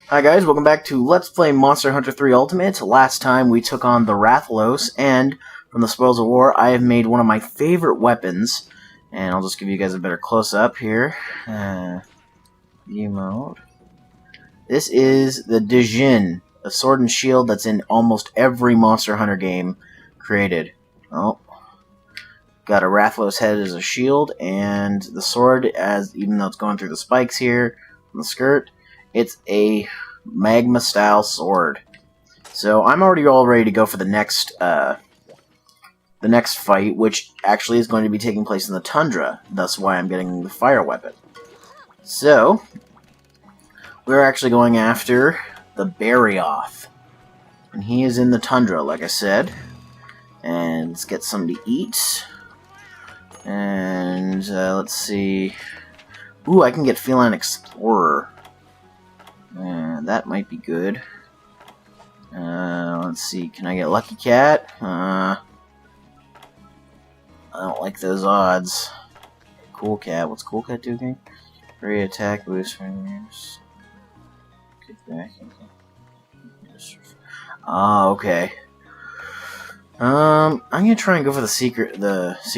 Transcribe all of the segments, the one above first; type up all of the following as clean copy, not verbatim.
Hi guys, welcome back to Let's Play Monster Hunter 3 Ultimate. Last time we took on the Rathalos, and from the Spoils of War, I have made one of my favorite weapons. And I'll just give you guys a better close-up here. View mode. This is the Dijin, a sword and shield that's in almost every Monster Hunter game created. Oh. Got a Rathalos head as a shield, and the sword, even though it's going through the spikes here on the skirt, it's a magma-style sword. So I'm already all ready to go for the next fight, which actually is going to be taking place in the tundra. That's why I'm getting the fire weapon. So we're actually going after the Barioth, and he is in the tundra, like I said. And let's get something to eat. And let's see. Ooh, I can get Feline Explorer. That might be good. Let's see. Can I get Lucky Cat? I don't like those odds. Cool Cat. What's Cool Cat do again? Free attack boost fingers. Kickback. Ah, okay. I'm gonna try and go for the secret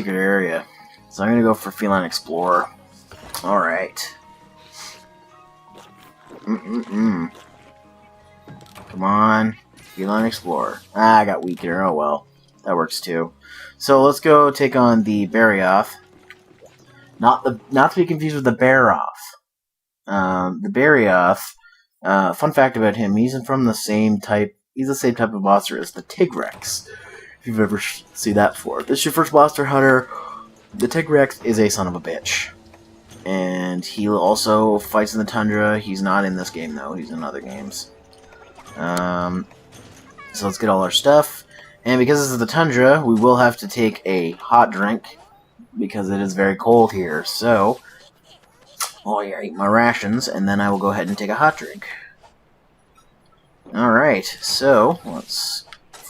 area. So I'm gonna go for Feline Explorer. All right. Come on, Feline Explorer. I got weaker. Oh well, that works too. So let's go take on the Barioth. Not to be confused with the Baroth. The Barioth. Fun fact about him: he's from the same type. He's the same type of monster as the Tigrex. If you've ever seen that before. If this is your first Monster Hunter, the Tigrex is a son of a bitch. And he also fights in the tundra. He's not in this game, though. He's in other games. So let's get all our stuff. And because this is the tundra, we will have to take a hot drink, because it is very cold here. So, I'll eat my rations, and then I will go ahead and take a hot drink. Alright, so let's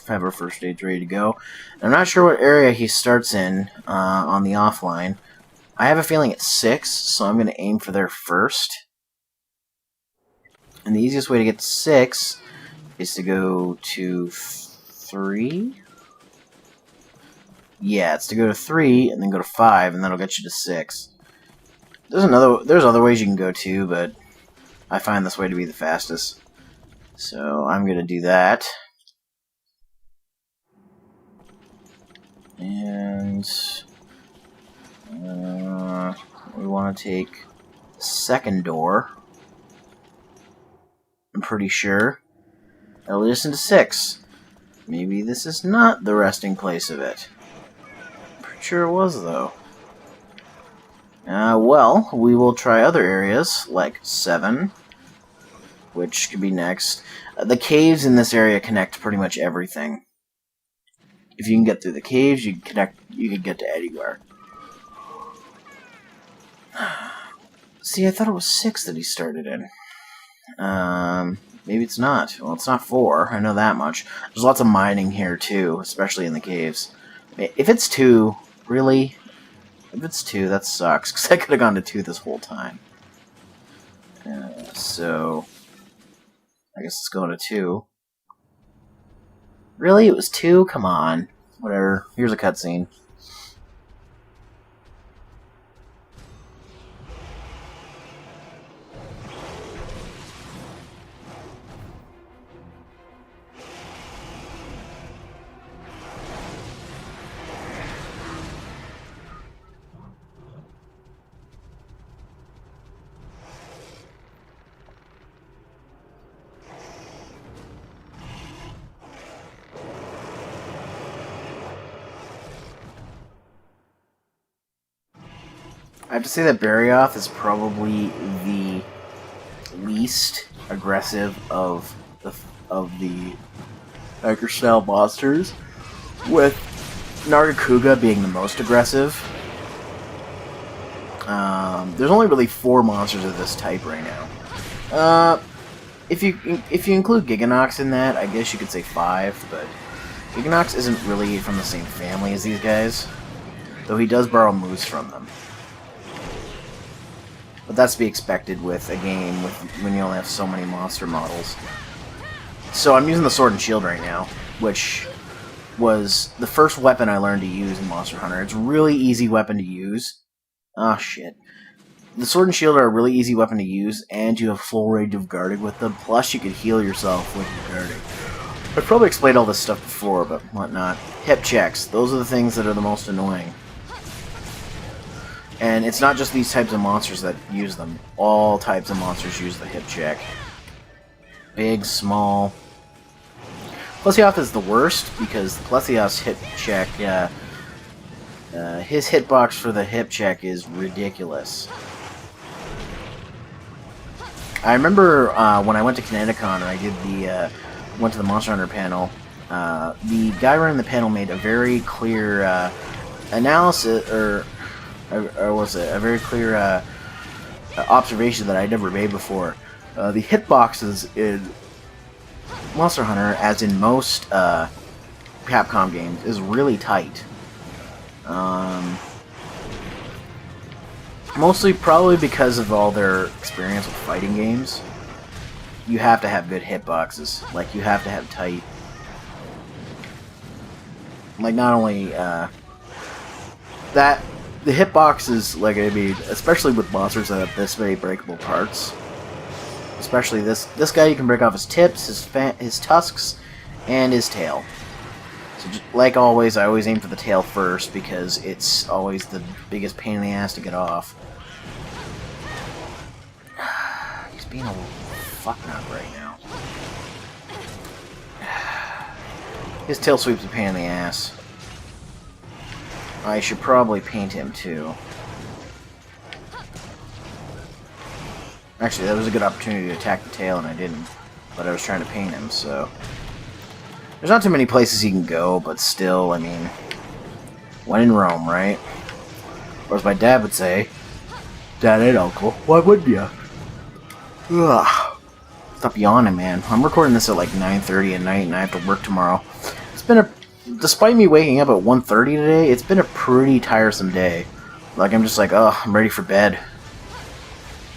have our first aid ready to go. I'm not sure what area he starts in on the offline. I have a feeling it's 6, so I'm going to aim for there first. And the easiest way to get to 6 is to go to 3. Yeah, it's to go to 3 and then go to 5, and that'll get you to 6. There's other ways you can go too, but I find this way to be the fastest. So I'm going to do that. And we want to take the second door. I'm pretty sure that'll lead us into 6. Maybe this is not the resting place of it. I'm pretty sure it was, though. Well, we will try other areas, like 7, which could be next. The caves in this area connect pretty much everything. If you can get through the caves, you can get to anywhere. See, I thought it was 6 that he started in. Maybe it's not. Well, it's not 4. I know that much. There's lots of mining here, too, especially in the caves. If it's 2, really? If it's 2, that sucks, because I could have gone to 2 this whole time. So, I guess let's go to 2. Really? It was 2? Come on. Whatever. Here's a cutscene. I have to say that Barioth is probably the least aggressive of the Hiker-style monsters, with Nargacuga being the most aggressive. There's only really 4 monsters of this type right now. If you include Giganox in that, I guess you could say 5, but Giganox isn't really from the same family as these guys, though he does borrow moves from them. But that's to be expected with a game when you only have so many monster models. So I'm using the Sword and Shield right now, which was the first weapon I learned to use in Monster Hunter. It's a really easy weapon to use. Oh shit. The Sword and Shield are a really easy weapon to use, and you have full range of guarding with them, plus you can heal yourself when you're guarding. I've probably explained all this stuff before, but whatnot. Hip checks. Those are the things that are the most annoying. And it's not just these types of monsters that use them. All types of monsters use the hip check. Big, small. Plesioth is the worst, because the Plesioth's hip check, his hitbox for the hip check is ridiculous. I remember when I went to Kineticon and I did went to the Monster Hunter panel, the guy running the panel made a very clear analysis, or was it a very clear observation that I'd never made before. The hitboxes in Monster Hunter, as in most Capcom games, is really tight. Mostly probably because of all their experience with fighting games. You have to have good hitboxes. Like, you have to have tight... Like, not only, that... The hitboxes, like, I mean, especially with monsters that have this many breakable parts. Especially this guy, you can break off his tips, his tusks, and his tail. So, just, like always, I always aim for the tail first, because it's always the biggest pain in the ass to get off. He's being a fucknut right now. His tail sweep's a pain in the ass. I should probably paint him, too. Actually, that was a good opportunity to attack the tail, and I didn't. But I was trying to paint him, so... There's not too many places he can go, but still, I mean... When in Rome, right? Or as my dad would say... Dad ain't uncle. Why wouldn't ya? Ugh. Stop yawning, man. I'm recording this at like 9:30 at night, and I have to work tomorrow. It's been a... Despite me waking up at 1:30 today, it's been a pretty tiresome day. Like, I'm just like, oh, I'm ready for bed.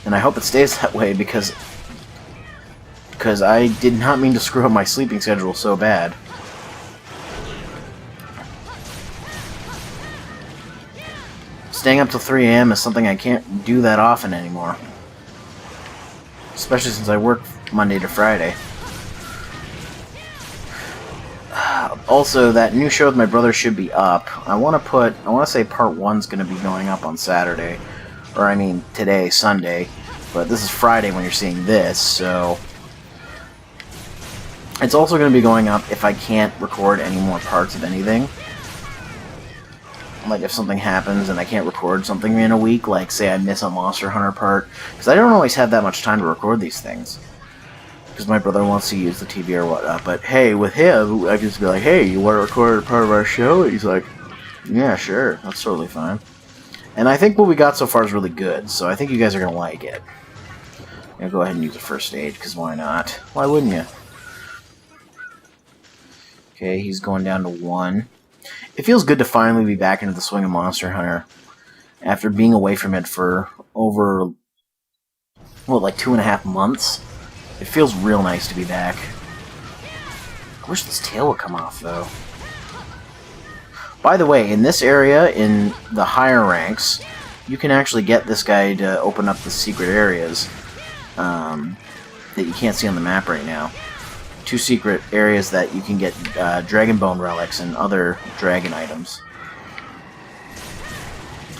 And I hope it stays that way, because I did not mean to screw up my sleeping schedule so bad. Staying up till 3 AM is something I can't do that often anymore. Especially since I work Monday to Friday. Also, that new show with my brother should be up. I want to say part 1's going to be going up on Saturday. Or, I mean, today, Sunday. But this is Friday when you're seeing this, so... It's also going to be going up if I can't record any more parts of anything. Like, if something happens and I can't record something in a week, like, say I miss a Monster Hunter part. Because I don't always have that much time to record these things. Because my brother wants to use the TV or whatnot. But, hey, with him, I can just be like, hey, you want to record part of our show? And he's like, yeah, sure, that's totally fine. And I think what we got so far is really good, so I think you guys are going to like it. I'm going to go ahead and use the first stage, because why not? Why wouldn't you? Okay, he's going down to 1. It feels good to finally be back into the swing of Monster Hunter. After being away from it for over, what, like 2.5 months? It feels real nice to be back. I wish this tail would come off, though. By the way, in this area, in the higher ranks, you can actually get this guy to open up the secret areas that you can't see on the map right now. 2 secret areas that you can get Dragon Bone relics and other dragon items.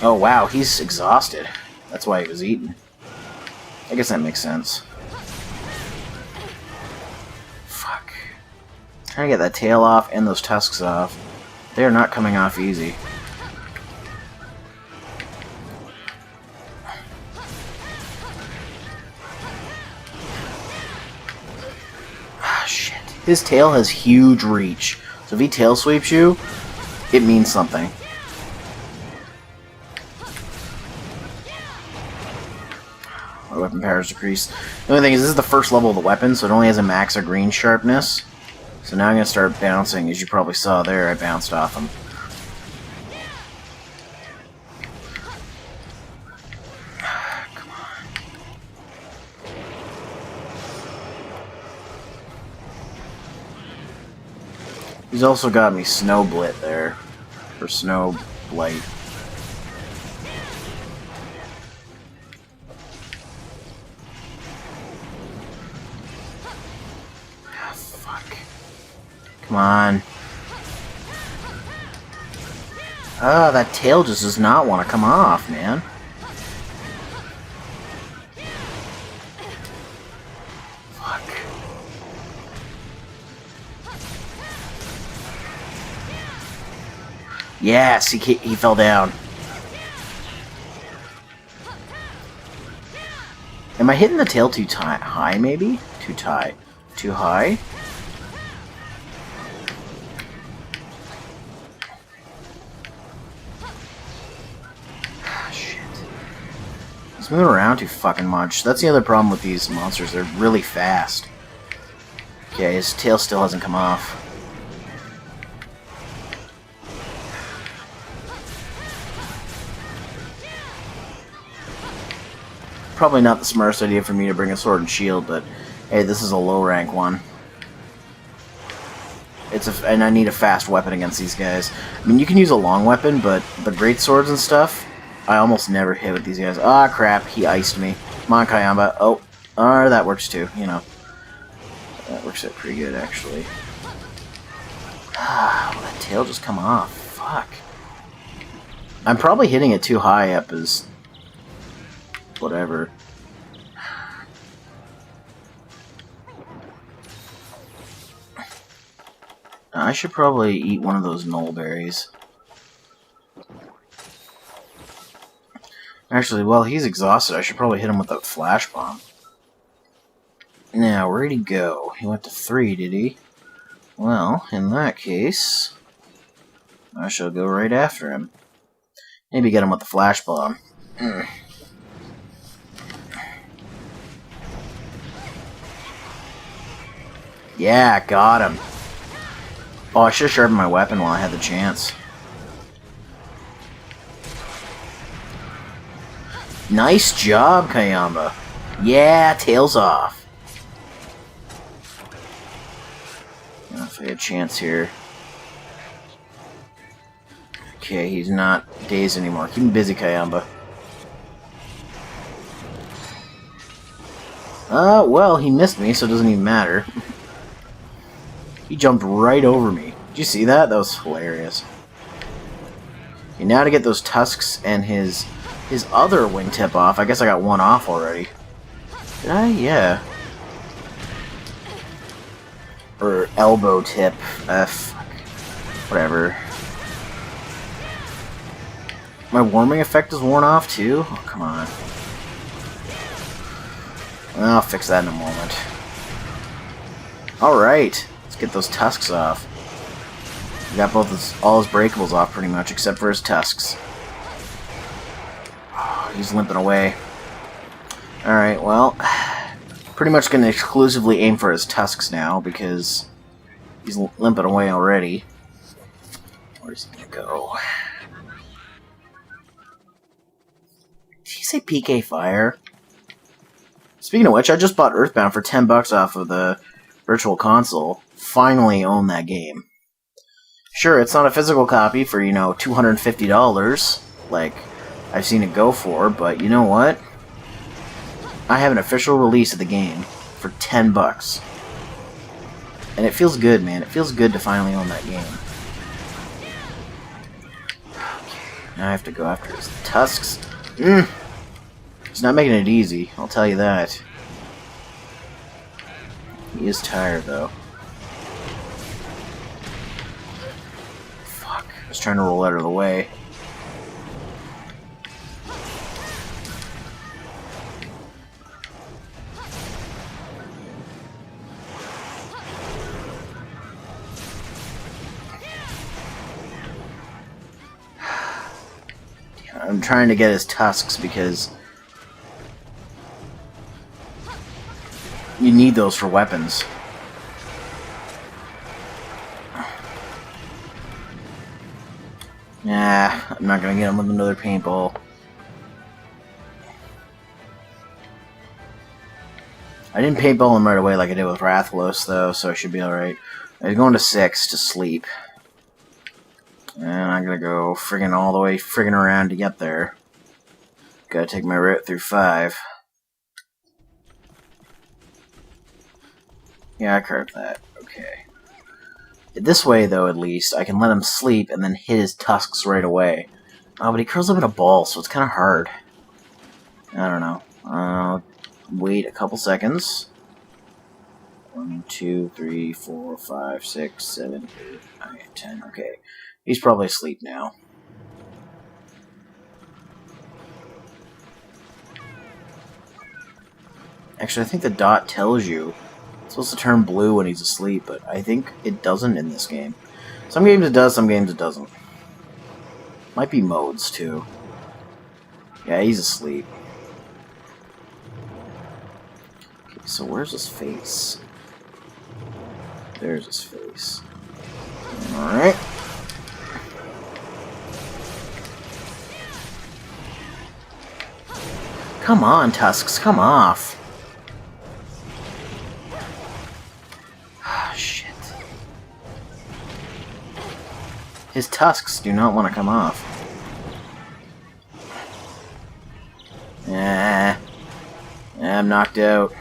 Oh wow, he's exhausted. That's why he was eating. I guess that makes sense. Fuck. Trying to get that tail off and those tusks off. They are not coming off easy. Ah, shit. His tail has huge reach. So if he tail sweeps you, it means something. My weapon power is decreased. The only thing is, this is the first level of the weapon, so it only has a max of green sharpness. So now I'm going to start bouncing. As you probably saw there, I bounced off him. Come on. He's also got me Snow Blit there. Or Snow Blight. Ah, fuck. Come on. Ah, that tail just does not want to come off, man. Fuck. Yes, he fell down. Am I hitting the tail too high, maybe? Too high. Too high? He's moving around too fucking much. That's the other problem with these monsters. They're really fast. Okay, his tail still hasn't come off. Probably not the smartest idea for me to bring a sword and shield, but hey, this is a low rank one. And I need a fast weapon against these guys. I mean, you can use a long weapon, but the great swords and stuff, I almost never hit with these guys. Ah, crap, he iced me. Come on, Kayamba. Oh, that works too, you know. That works out pretty good, actually. Ah, well, that tail just come off. Fuck. I'm probably hitting it too high up as... whatever. I should probably eat one of those knoll berries. Actually, while he's exhausted, I should probably hit him with a flash bomb. Now, where'd he go? He went to 3, did he? Well, in that case, I shall go right after him. Maybe get him with the flash bomb. Yeah, got him. Oh, I should have sharpened my weapon while I had the chance. Nice job, Kayamba. Yeah, tails off. If I had a chance here. Okay, he's not dazed anymore. Keep him busy, Kayamba. Well, he missed me, so it doesn't even matter. He jumped right over me. Did you see that? That was hilarious. Okay, now to get those tusks and his other wingtip off. I guess I got one off already. Did I? Yeah. Or elbow tip. Fuck. Whatever. My warming effect is worn off too? Oh, come on. I'll fix that in a moment. Alright. Let's get those tusks off. We got all his breakables off pretty much, except for his tusks. Oh, he's limping away. Alright, well, pretty much going to exclusively aim for his tusks now, because he's limping away already. Where's he going to go? Did he say PK Fire? Speaking of which, I just bought Earthbound for $10 off of the Virtual Console. Finally own that game. Sure, it's not a physical copy for, you know, $250, like I've seen it go for, but you know what? I have an official release of the game for $10. And it feels good, man. It feels good to finally own that game. Okay, now I have to go after his tusks. He's not making it easy, I'll tell you that. He is tired, though. Fuck, I was trying to roll out of the way. I'm trying to get his tusks because you need those for weapons. Nah, I'm not gonna get him with another paintball. I didn't paintball him right away like I did with Rathalos, though, so I should be alright. He's going to 6 to sleep. And I'm gonna go friggin' all the way friggin' around to get there. Gotta take my route through 5. Yeah, I carved that. Okay. This way, though, at least, I can let him sleep and then hit his tusks right away. Oh, but he curls up in a ball, so it's kind of hard. I don't know. Wait a couple seconds. 1, 2, 3, 4, 5, 6, 7, 8, 9, 10. Okay. He's probably asleep now. Actually, I think the dot tells you. It's supposed to turn blue when he's asleep, but I think it doesn't in this game. Some games it does, some games it doesn't. Might be modes, too. Yeah, he's asleep. Okay, so where's his face? There's his face. Alright. Come on, Tusks, come off. Ah, shit. His tusks do not want to come off. I'm knocked out.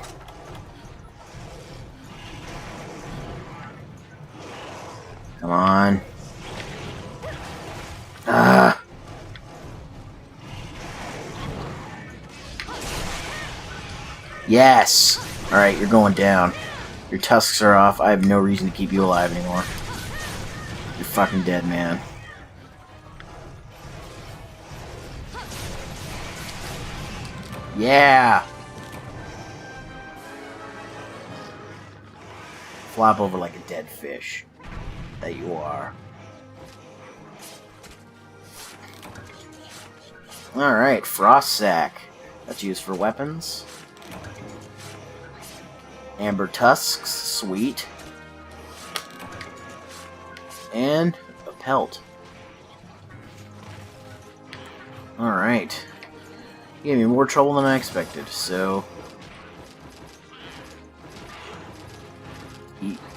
Come on. Ah. Yes! Alright, you're going down. Your tusks are off. I have no reason to keep you alive anymore. You're fucking dead, man. Yeah! Flop over like a dead fish. That you are. Alright, Frost Sack. That's used for weapons. Amber Tusks, sweet. And a pelt. Alright. You gave me more trouble than I expected, so...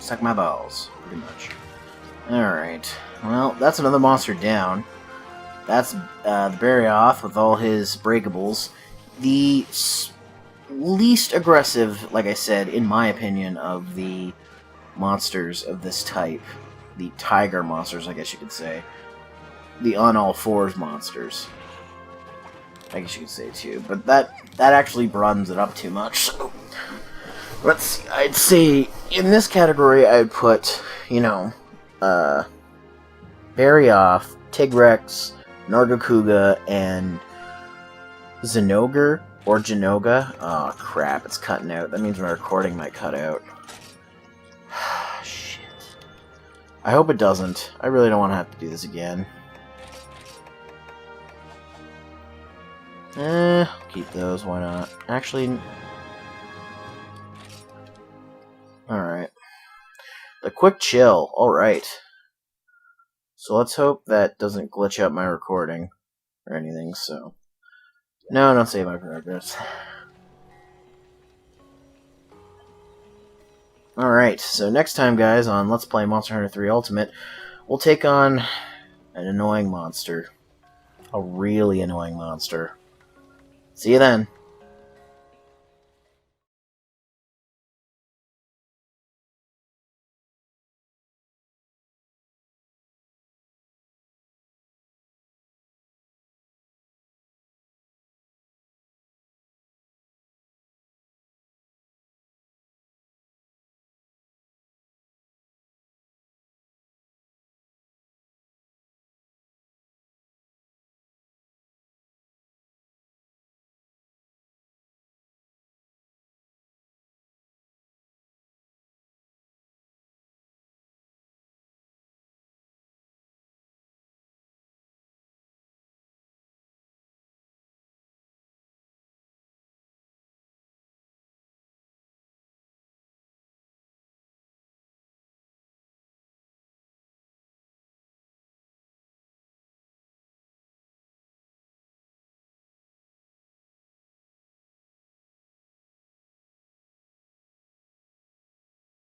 Suck my balls, pretty much. Alright. Well, that's another monster down. That's the Barioth with all his breakables. The least aggressive, like I said, in my opinion, of the monsters of this type. The tiger monsters, I guess you could say. The on all fours monsters. I guess you could say too. But that actually broadens it up too much, so... Let's see, I'd say, in this category, I'd put, you know, Barioth, Tigrex, Nargacuga, and Zinogre, or Jinoga. Oh, crap, it's cutting out. That means my recording might cut out. Shit. I hope it doesn't. I really don't want to have to do this again. Keep those, why not? Actually... Alright. The quick chill, alright. So let's hope that doesn't glitch out my recording or anything, so... No, don't save my progress. Alright, so next time, guys, on Let's Play Monster Hunter 3 Ultimate, we'll take on an annoying monster. A really annoying monster. See you then.